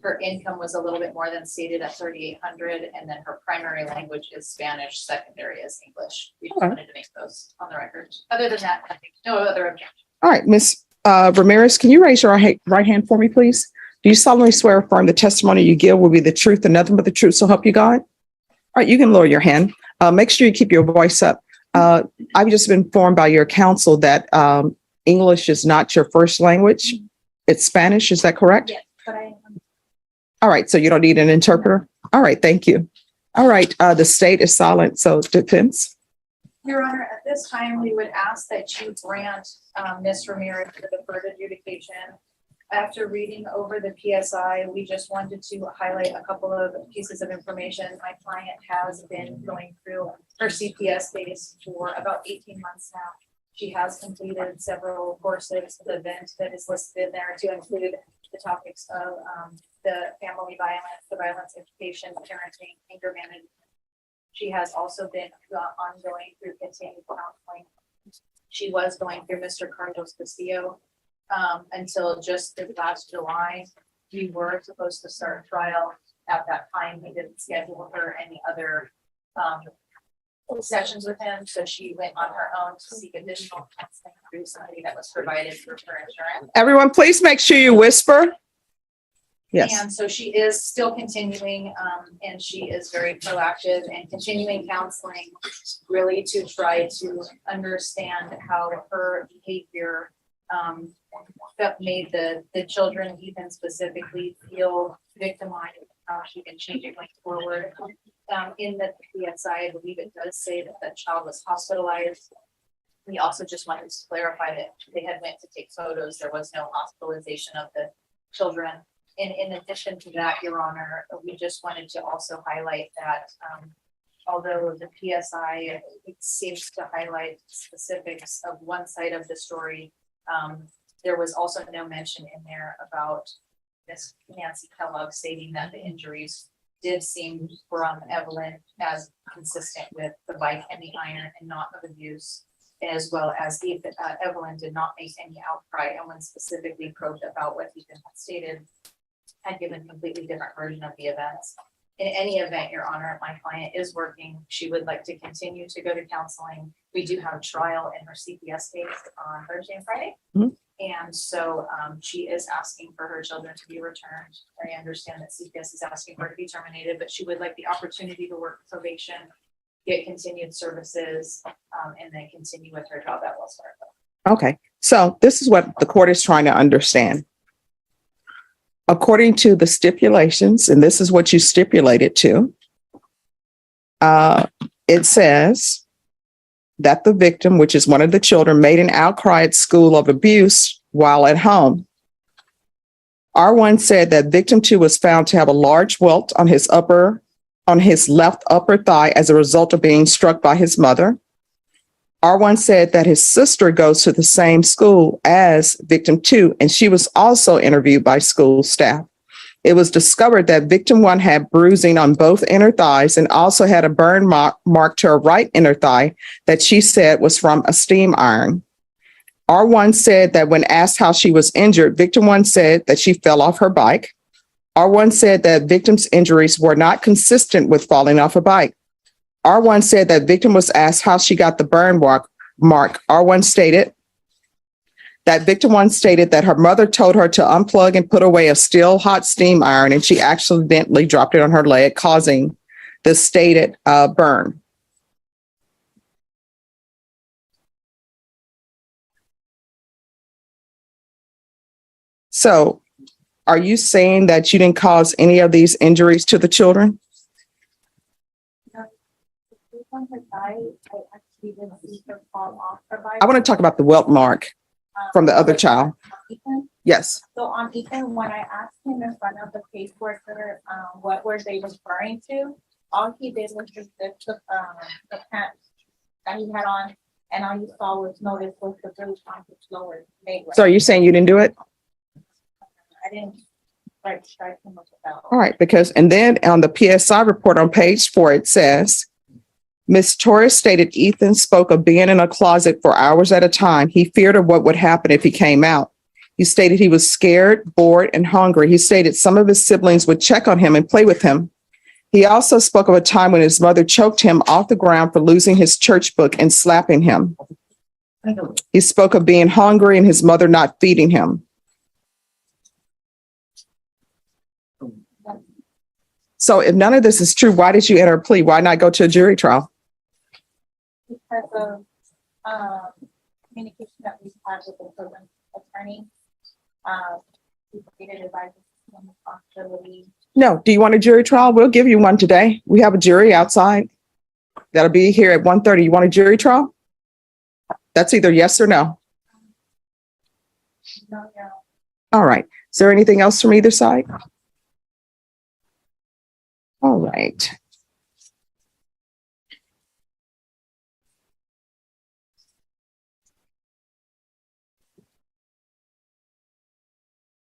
Her income was a little bit more than stated at 3,800, and then her primary language is Spanish, secondary is English. We just Okay. wanted to make those on the record. Other than that, I think no other objection. All right, Ms. Ramirez, can you raise your right hand for me, please? Do you solemnly swear or affirm the testimony you give will be the truth and nothing but the truth, so help you God? All right, you can lower your hand. Make sure you keep your voice up. I've just been informed by your counsel that English is not your first language. It's Spanish, is that correct? Yes, but I All right, so you don't need an interpreter? All right, thank you. All right, the state is silent, so defense? Your Honor, at this time, we would ask that you grant Ms. Ramirez the deferred adjudication. After reading over the PSI, we just wanted to highlight a couple of pieces of information. My client has been going through her CPS base for about 18 months now. She has completed several courses. The event that is listed in there to include the topics of the family violence, the violence education, parenting, anger management. She has also been ongoing through continued counseling. She was going through Mr. Carlos Castillo until just this last July. We were supposed to start trial at that time. He didn't schedule her any other sessions with him, so she went on her own to seek additional counseling through somebody that was provided through her insurance. Everyone, please make sure you whisper. Yes. And so she is still continuing, and she is very proactive and continuing counseling, really to try to understand how her behavior that made the children even specifically feel victimized, how she can change it going forward. In the PSI, I believe it does say that the child was hospitalized. We also just wanted to clarify that they had went to take photos. There was no hospitalization of the children. And in addition to that, Your Honor, we just wanted to also highlight that although the PSI, it seems to highlight specifics of one side of the story, there was also no mention in there about Miss Nancy Kellogg stating that the injuries did seem from Evelyn as consistent with the bite and the iron and not of abuse, as well as Evelyn did not make any outcry, and when specifically probed about what Ethan had stated, had given completely different version of the events. In any event, Your Honor, my client is working. She would like to continue to go to counseling. We do have trial in her CPS case on Thursday and Friday. Mhm. And so she is asking for her children to be returned. I understand that CPS is asking for it to be terminated, but she would like the opportunity to work probation, get continued services, and then continue with her job at Wells Fargo. Okay, so this is what the court is trying to understand. According to the stipulations, and this is what you stipulated to, it says that the victim, which is one of the children, made an outcry at school of abuse while at home. R1 said that victim 2 was found to have a large welt on his left upper thigh as a result of being struck by his mother. R1 said that his sister goes to the same school as victim 2, and she was also interviewed by school staff. It was discovered that victim 1 had bruising on both inner thighs and also had a burn mark to her right inner thigh that she said was from a steam iron. R1 said that when asked how she was injured, victim 1 said that she fell off her bike. R1 said that victim's injuries were not consistent with falling off a bike. R1 said that victim was asked how she got the burn mark. R1 stated that victim 1 stated that her mother told her to unplug and put away a still hot steam iron, and she accidentally dropped it on her leg, causing the stated burn. So are you saying that you didn't cause any of these injuries to the children? On her thigh, I actually didn't see her fall off her bike. I want to talk about the welt mark from the other child. Ethan? Yes. So on Ethan, when I asked him in front of the caseworker, what were they referring to? All he did was just lift the pants that he had on, and all you saw was notice was the bruise on his lower leg. So are you saying you didn't do it? I didn't strike him with a belt. All right, because, and then on the PSI report on page 4, it says, Ms. Torres stated Ethan spoke of being in a closet for hours at a time. He feared of what would happen if he came out. He stated he was scared, bored, and hungry. He stated some of his siblings would check on him and play with him. He also spoke of a time when his mother choked him off the ground for losing his church book and slapping him. He spoke of being hungry and his mother not feeding him. So if none of this is true, why did you enter a plea? Why not go to a jury trial? Because of communication that we've had with the children's attorney. We created advice on responsibility. No. Do you want a jury trial? We'll give you one today. We have a jury outside. That'll be here at 1:30. You want a jury trial? That's either yes or no. No, no. All right. Is there anything else from either side? All right.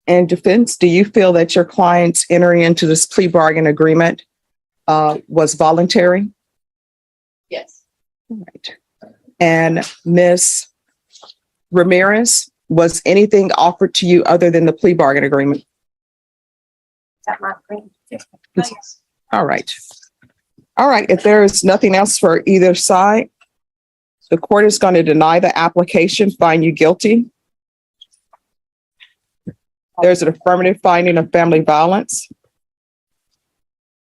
And defense, do you feel that your client's entering into this plea bargain agreement was voluntary? Yes. All right. And Ms. Ramirez, was anything offered to you other than the plea bargain agreement? That my friend. All right. All right. If there is nothing else for either side, the court is going to deny the application, find you guilty. There's an affirmative finding of family violence.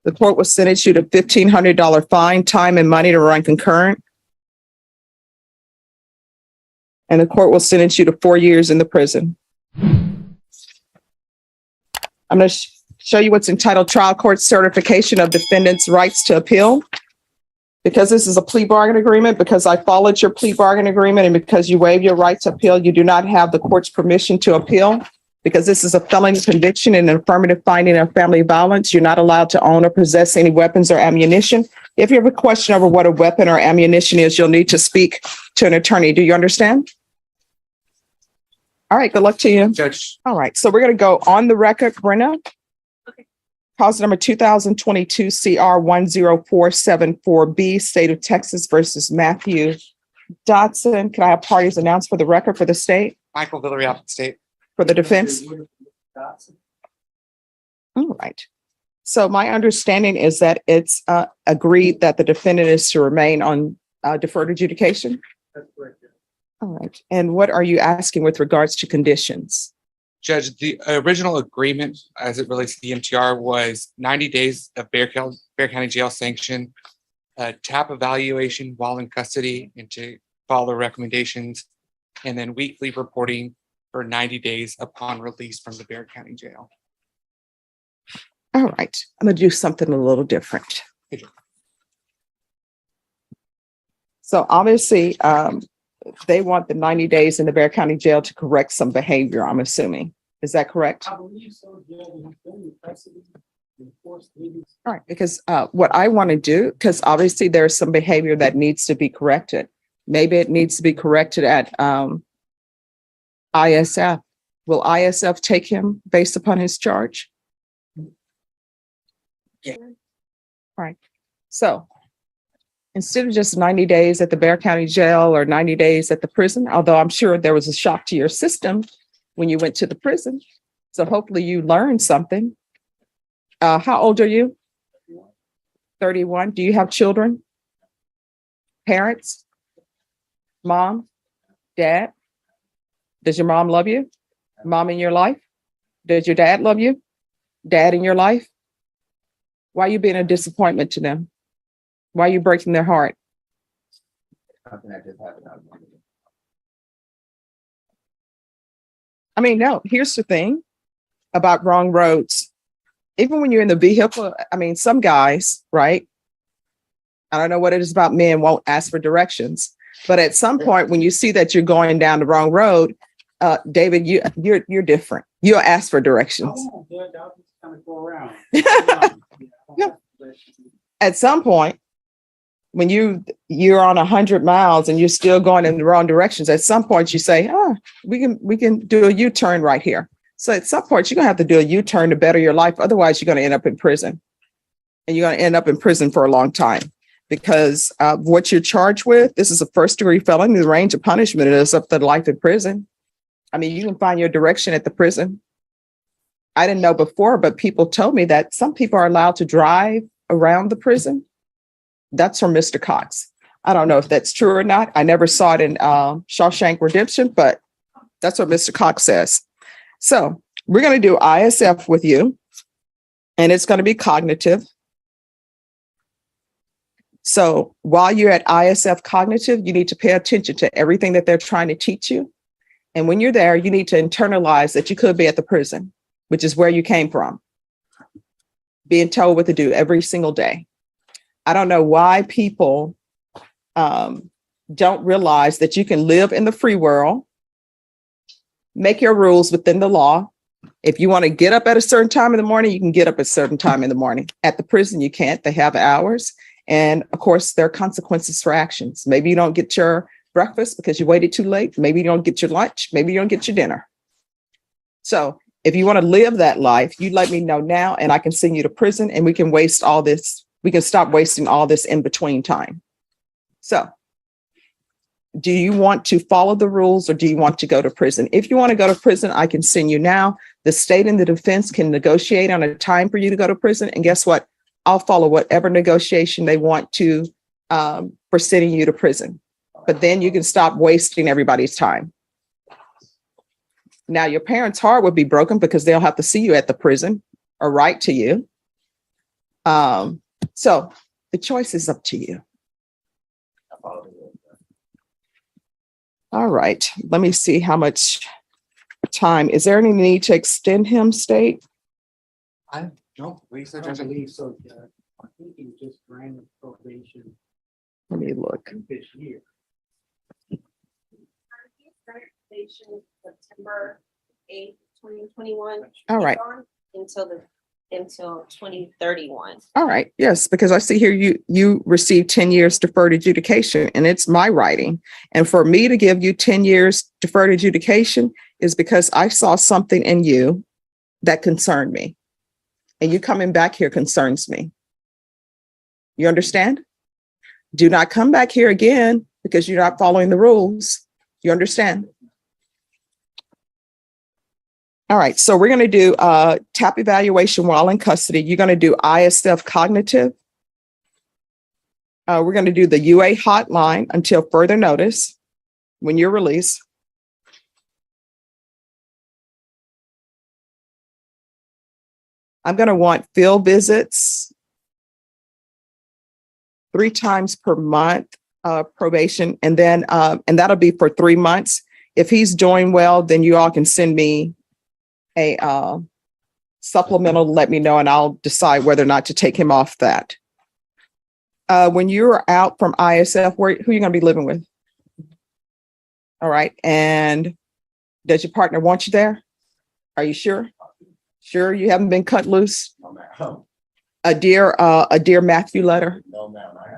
The court will sentence you to $1,500 fine, time and money to run concurrent. And the court will sentence you to 4 years in the prison. I'm going to show you what's entitled Trial Court Certification of Defendant's Rights to Appeal. Because this is a plea bargain agreement, because I followed your plea bargain agreement, and because you waive your right to appeal, you do not have the court's permission to appeal. Because this is a felony conviction and an affirmative finding of family violence, you're not allowed to own or possess any weapons or ammunition. If you have a question over what a weapon or ammunition is, you'll need to speak to an attorney. Do you understand? All right, good luck to you. Judge. All right, so we're going to go on the record, Brenna. Okay. Cause number 2022 CR 10474B, State of Texas versus Matthew Dotson. Can I have parties announced for the record for the state, Michael Villarreal, State. for the defense? All right. So my understanding is that it's agreed that the defendant is to remain on deferred adjudication. That's correct. All right. And what are you asking with regards to conditions? Judge, the original agreement as it relates to the MTR was 90 days of Bear County Jail sanction, TAP evaluation while in custody and to follow recommendations, and then weekly reporting for 90 days upon release from the Bear County Jail. All right. I'm going to do something a little different. So obviously, they want the 90 days in the Bear County Jail to correct some behavior, I'm assuming. Is that correct? I believe so, yeah, he's been in custody, enforced meetings. All right, because what I want to do, because obviously there's some behavior that needs to be corrected. Maybe it needs to be corrected at ISF. Will ISF take him based upon his charge? Yeah. All right. So instead of just 90 days at the Bear County Jail or 90 days at the prison, although I'm sure there was a shock to your system when you went to the prison. So hopefully you learned something. How old are you? 31. Do you have children? Parents? Mom? Dad? Does your mom love you? Mom in your life? Does your dad love you? Dad in your life? Why are you being a disappointment to them? Why are you breaking their heart? I mean, no, here's the thing about wrong roads. Even when you're in the vehicle, I mean, some guys, right? I don't know what it is about men won't ask for directions, but at some point when you see that you're going down the wrong road, David, you're different. You'll ask for directions. Oh, yeah, I'll just kind of go around. No. At some point, when you're on 100 miles and you're still going in the wrong directions, at some point you say, we can do a U-turn right here. So at some point you're gonna have to do a U-turn to better your life. Otherwise, you're gonna end up in prison, and you're gonna end up in prison for a long time because what you're charged with. This is a first-degree felony. The range of punishment is up to life in prison. I mean, you can find your direction at the prison. I didn't know before, but people told me that some people are allowed to drive around the prison. That's from Mr. Cox. I don't know if that's true or not. I never saw it in Shawshank Redemption, but that's what Mr. Cox says. So we're going to do ISF with you, and it's going to be cognitive. So while you're at ISF cognitive, you need to pay attention to everything that they're trying to teach you. And when you're there, you need to internalize that you could be at the prison, which is where you came from, being told what to do every single day. I don't know why people don't realize that you can live in the free world, make your rules within the law. If you want to get up at a certain time in the morning, you can get up at a certain time in the morning. At the prison, you can't. They have hours. And of course, there are consequences for actions. Maybe you don't get your breakfast because you waited too late. Maybe you don't get your lunch. Maybe you don't get your dinner. So if you want to live that life, you let me know now and I can send you to prison and we can waste all this. We can stop wasting all this in between time. So do you want to follow the rules or do you want to go to prison? If you want to go to prison, I can send you now. The state and the defense can negotiate on a time for you to go to prison. And guess what? I'll follow whatever negotiation they want to for sending you to prison. But then you can stop wasting everybody's time. Now, your parents' heart would be broken because they'll have to see you at the prison or write to you. So the choice is up to you. All right, let me see how much time. Is there any need to extend him, State? I don't believe so, I Judge. believe so, Judge. I think he just granted probation Let me look. this year. September 8th, 2021. All right. Until 2031. All right. Yes, because I see here you received 10 years deferred adjudication and it's my writing. And for me to give you 10 years deferred adjudication is because I saw something in you that concerned me. And you coming back here concerns me. You understand? Do not come back here again because you're not following the rules. You understand? All right, so we're going to do TAP evaluation while in custody. You're going to do ISF cognitive. We're going to do the UA hotline until further notice. when you're released. I'm going to want field visits 3 times per month, probation, and then and that'll be for 3 months. If he's doing well, then you all can send me a supplemental to let me know, and I'll decide whether or not to take him off that. When you're out from ISF, who are you going to be living with? All right. And does your partner want you there? Are you sure? Sure you haven't been cut loose? No, ma'am. A dear Matthew letter? No, ma'am, I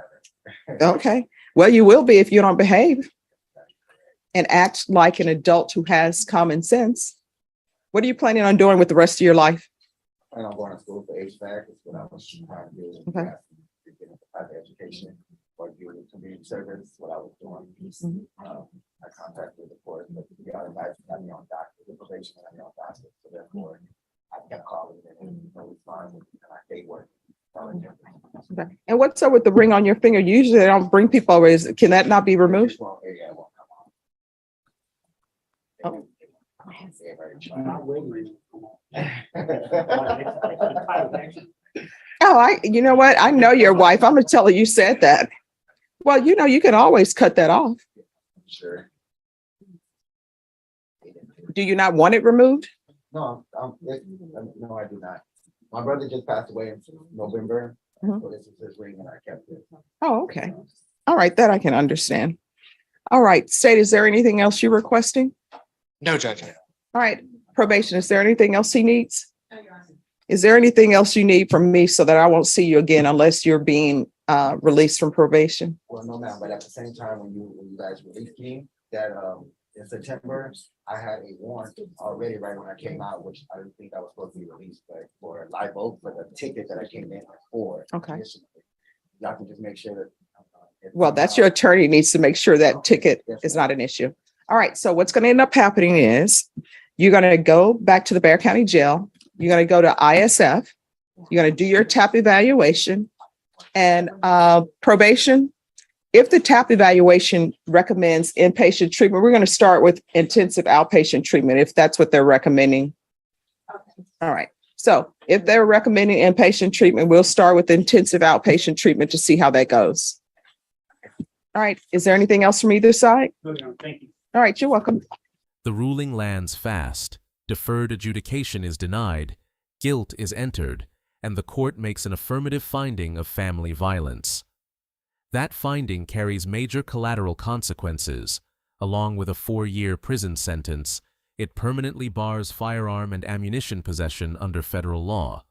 haven't. Okay. Well, you will be if you don't behave and act like an adult who has common sense. What are you planning on doing with the rest of your life? And I'm going to school for HVAC, is what I was trying to do. Okay. To get into private education or do community service, what I was doing. I contacted the court, but we got invited to have me on doctor, the probation had me on doctor, so therefore I kept calling and it was fine, and I stayed working. Okay. And what's up with the ring on your finger? Usually they don't bring people over. Can that not be removed? It won't come on. Oh, you know what? I know your wife. I'm gonna tell her you said that. Well, you know, you can always cut that off. Sure. Do you not want it removed? No, no, I do not. My brother just passed away in November, so this is his ring and I kept it. Oh, okay. All right, that I can understand. All right, State, is there anything else you're requesting? No, Judge. All right, probation, is there anything else he needs? Is there anything else you need from me so that I won't see you again unless you're being released from probation? Well, no, ma'am, but at the same time, when you guys released me, that in September, I had a warrant already right when I came out, which I didn't think I was supposed to be released, but for a live vote for the ticket that I came in for. Okay. Y'all can just make sure that. Well, that's your attorney needs to make sure that ticket is not an issue. All right, so what's going to end up happening is you're going to go back to the Bexar County Jail. You're going to go to ISF. You're going to do your TAP evaluation and probation. If the TAP evaluation recommends inpatient treatment, we're going to start with intensive outpatient treatment if that's what they're recommending. All right. So if they're recommending inpatient treatment, we'll start with intensive outpatient treatment to see how that goes. All right. Is there anything else from either side? No, thank you. All right. You're welcome. The ruling lands fast, deferred adjudication is denied, guilt is entered, and the court makes an affirmative finding of family violence. That finding carries major collateral consequences. Along with a 4-year prison sentence, it permanently bars firearm and ammunition possession under federal law.